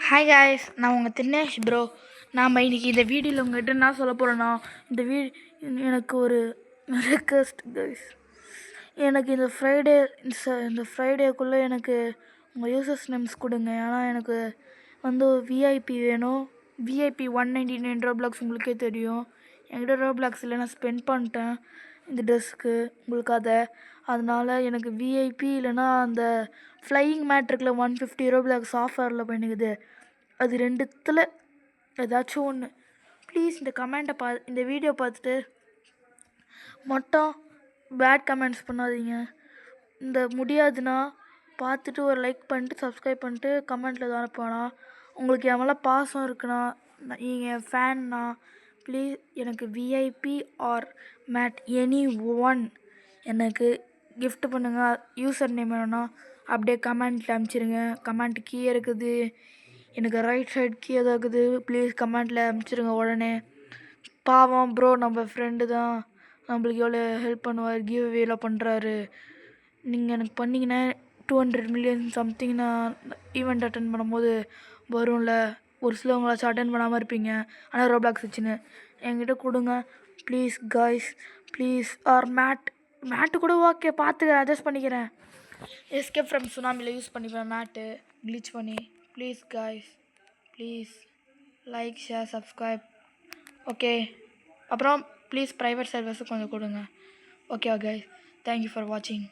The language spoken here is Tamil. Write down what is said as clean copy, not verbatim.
ஹாய் காய்ஸ், நான் உங்கள் தினேஷ் ப்ரோ. நாம் இன்றைக்கி இந்த வீடியோவில் உங்கள்கிட்ட என்ன சொல்ல போகிறேன்னா, எனக்கு ஒரு ரெக்வஸ்ட் கைஸ். எனக்கு இந்த ஃப்ரைடேக்குள்ளே எனக்கு உங்கள் யூசர்ஸ் நேம்ஸ் கொடுங்க. ஏன்னா எனக்கு விஐபி வேணும். விஐபி 199 ரோப்ளாக்ஸ் உங்களுக்கே தெரியும். என்கிட்ட ரோப்ளாக்ஸ் இல்லை, நான் ஸ்பெண்ட் பண்ணிட்டேன் இந்த ட்ரெஸ்ஸுக்கு உங்களுக்காக. அதனால் எனக்கு விஐபி இல்லைனா அந்த ஃப்ளையிங் மேட் இருக்குல்ல 150 ரோப்ளாக்ஸ் ஆஃபரில் பண்ணிக்குது. அது ரெண்டுத்தில் ஏதாச்சும் ஒன்று ப்ளீஸ். இந்த வீடியோ பார்த்துட்டு மட்டும் பேட் கமெண்ட்ஸ் பண்ணாதீங்க. இந்த முடியாதுன்னா பார்த்துட்டு ஒரு லைக் பண்ணிட்டு சப்ஸ்கிரைப் பண்ணிட்டு கமெண்ட்டில் தான் அனுப்புனா. உங்களுக்கு என் மேலே பாசம் இருக்குன்னா, நீங்கள் ஃபேன்னா ப்ளீஸ் எனக்கு VIP R mat any one எனக்கு கிஃப்ட் பண்ணுங்கள். யூசர் நேம் வேணும்னா அப்படியே கமெண்ட்டில் அனுப்பிச்சிருங்க. கமெண்ட் கீழே இருக்குது, எனக்கு ரைட் சைட் கீழே தான் இருக்குது. ப்ளீஸ் கமெண்ட்டில் அனுப்பிச்சிருங்க உடனே. பாவம் ப்ரோ, நம்ம ஃப்ரெண்டு தான், நம்மளுக்கு எவ்வளோ ஹெல்ப் பண்ணுவார், கிவ் அவேலாம் பண்ணுறாரு. நீங்கள் எனக்கு பண்ணிங்கன்னா 200 மில்லியன் சம்திங் நான் ஈவெண்ட் அட்டன் பண்ணும்போது வரும்ல. ஒரு சிலவங்களாச்சும் அட்டன் பண்ணாமல் இருப்பீங்க, ஆனால் ரோப்ளாக்ஸ் வச்சுன்னு என்கிட்ட கொடுங்க ப்ளீஸ் காய்ஸ், ப்ளீஸ். ஆர் மேட்டு கூட ஓகே, பார்த்துக்கிறேன், அட்ஜஸ்ட் பண்ணிக்கிறேன். எஸ்கேப் ஃப்ரம் சுனாமியில் யூஸ் பண்ணிப்பேன் மேட்டு க்ளீச் பண்ணி. Please guys, please like share subscribe. Okay, அப்புறம் ப்ளீஸ் ப்ரைவேட் சர்வீஸும் கொஞ்சம் கொடுங்க. ஓகே காய்ஸ், தேங்க்யூ ஃபார் வாட்சிங்.